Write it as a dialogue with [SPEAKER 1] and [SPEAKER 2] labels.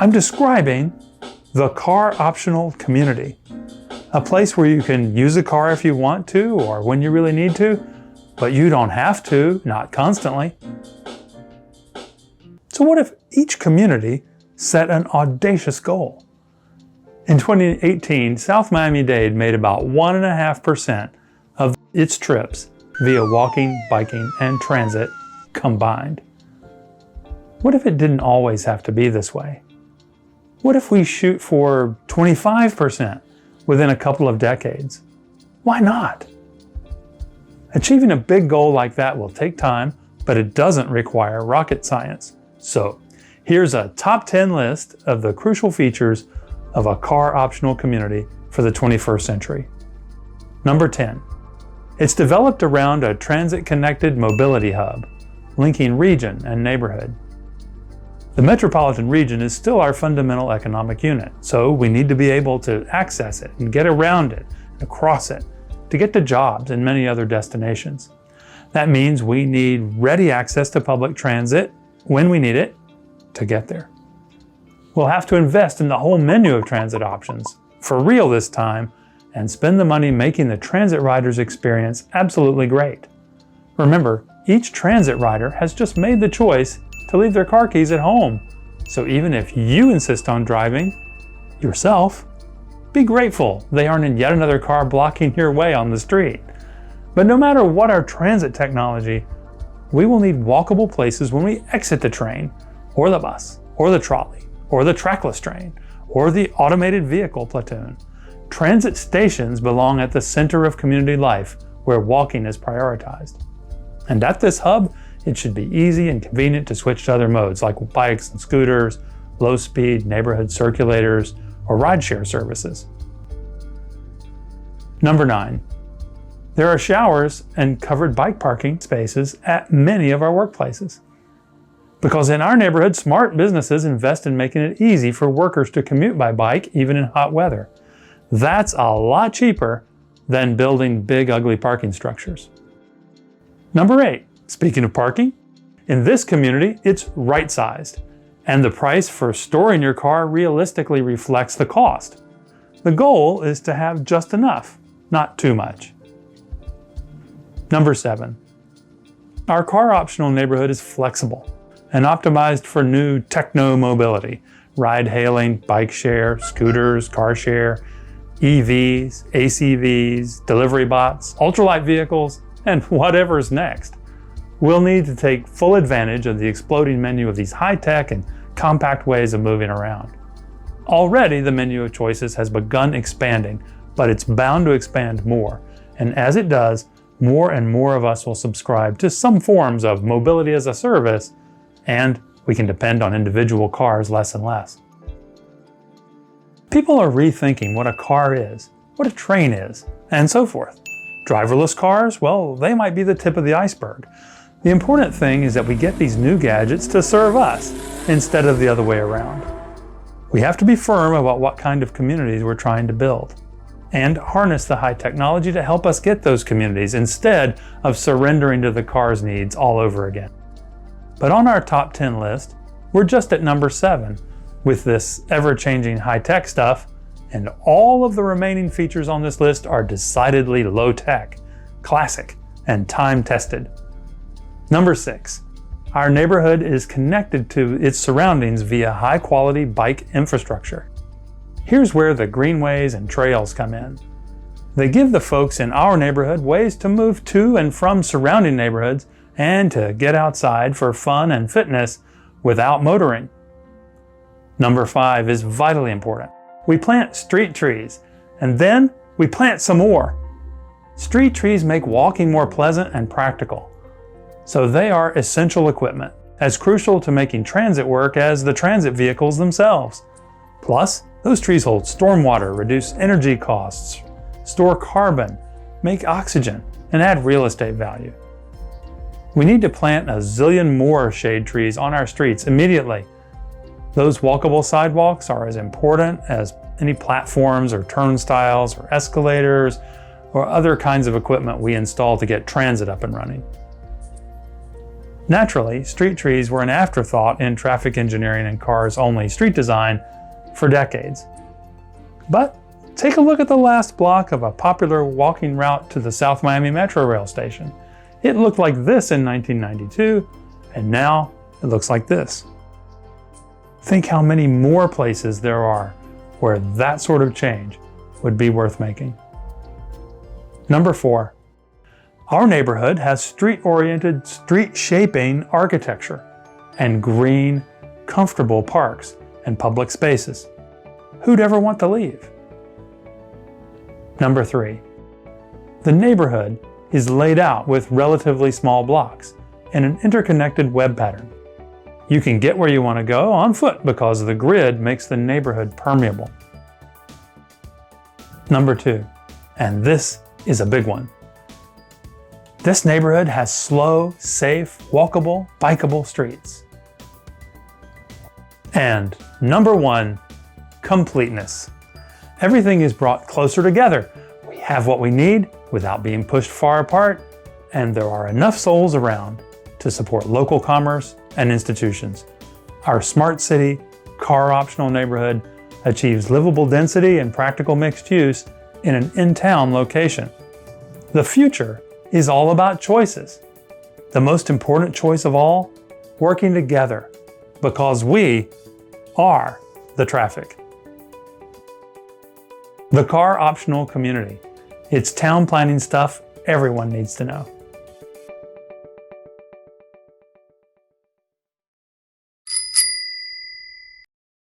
[SPEAKER 1] I'm describing the car-optional community, a place where you can use a car if you want to or when you really need to, but you don't have to, not constantly. So what if each community set an audacious goal? In 2018, South Miami-Dade made about 1.5% of its trips via walking, biking, and transit combined. What if it didn't always have to be this way? What if we shoot for 25% within a couple of decades? Why not? Achieving a big goal like that will take time, but it doesn't require rocket science. So, here's a top 10 list of the crucial features of a car-optional community for the 21st century. Number 10. It's developed around a transit-connected mobility hub, linking region and neighborhood. The metropolitan region is still our fundamental economic unit, so we need to be able to access it and get around it and across it to get to jobs and many other destinations. That means we need ready access to public transit when we need it to get there. We'll have to invest in the whole menu of transit options, for real this time, and spend the money making the transit rider's experience absolutely great. Remember, each transit rider has just made the choice to leave their car keys at home. So even if you insist on driving yourself, be grateful they aren't in yet another car blocking your way on the street. But no matter what our transit technology, we will need walkable places when we exit the train, or the bus, or the trolley, or the trackless train, or the automated vehicle platoon. Transit stations belong at the center of community life, where walking is prioritized. And at this hub, it should be easy and convenient to switch to other modes like bikes and scooters, low-speed neighborhood circulators, or rideshare services. Number 9. There are showers and covered bike parking spaces at many of our workplaces. Because in our neighborhood, smart businesses invest in making it easy for workers to commute by bike even in hot weather. That's a lot cheaper than building big, ugly parking structures. Number 8. Speaking of parking, in this community, it's right-sized, and the price for storing your car realistically reflects the cost. The goal is to have just enough, not too much. Number 7. Our car-optional neighborhood is flexible and optimized for new techno-mobility, ride-hailing, bike share, scooters, car share, EVs, ACVs, delivery bots, ultralight vehicles, and whatever's next. We'll need to take full advantage of the exploding menu of these high-tech and compact ways of moving around. Already, the menu of choices has begun expanding, but it's bound to expand more. And as it does, more and more of us will subscribe to some forms of mobility as a service, and we can depend on individual cars less and less. People are rethinking what a car is, what a train is, and so forth. Driverless cars, well, they might be the tip of the iceberg. The important thing is that we get these new gadgets to serve us instead of the other way around. We have to be firm about what kind of communities we're trying to build and harness the high technology to help us get those communities instead of surrendering to the car's needs all over again. But on our top 10 list, we're just at number 7 with this ever-changing high-tech stuff, and all of the remaining features on this list are decidedly low-tech, classic, and time-tested. Number 6. Our neighborhood is connected to its surroundings via high-quality bike infrastructure. Here's where the greenways and trails come in. They give the folks in our neighborhood ways to move to and from surrounding neighborhoods and to get outside for fun and fitness without motoring. Number 5 is vitally important. We plant street trees, and then we plant some more. Street trees make walking more pleasant and practical. So they are essential equipment, as crucial to making transit work as the transit vehicles themselves. Plus, those trees hold stormwater, reduce energy costs, store carbon, make oxygen, and add real estate value. We need to plant a zillion more shade trees on our streets immediately. Those walkable sidewalks are as important as any platforms or turnstiles or escalators or other kinds of equipment we install to get transit up and running. Naturally, street trees were an afterthought in traffic engineering and cars-only street design for decades. But take a look at the last block of a popular walking route to the South Miami Metro Rail station. It looked like this in 1992, and now it looks like this. Think how many more places there are where that sort of change would be worth making. Number 4. Our neighborhood has street-oriented, street-shaping architecture and green, comfortable parks and public spaces. Who'd ever want to leave? Number 3. The neighborhood is laid out with relatively small blocks and an interconnected web pattern. You can get where you want to go on foot because the grid makes the neighborhood permeable. Number 2, and this is a big one. This neighborhood has slow, safe, walkable, bikeable streets. And number 1, completeness. Everything is brought closer together. We have what we need without being pushed far apart, and there are enough souls around to support local commerce and institutions. Our smart city, car-optional neighborhood achieves livable density and practical mixed use in an in-town location. The future is all about choices. The most important choice of all, working together, because we are the traffic. The car-optional community. It's town planning stuff everyone needs to know.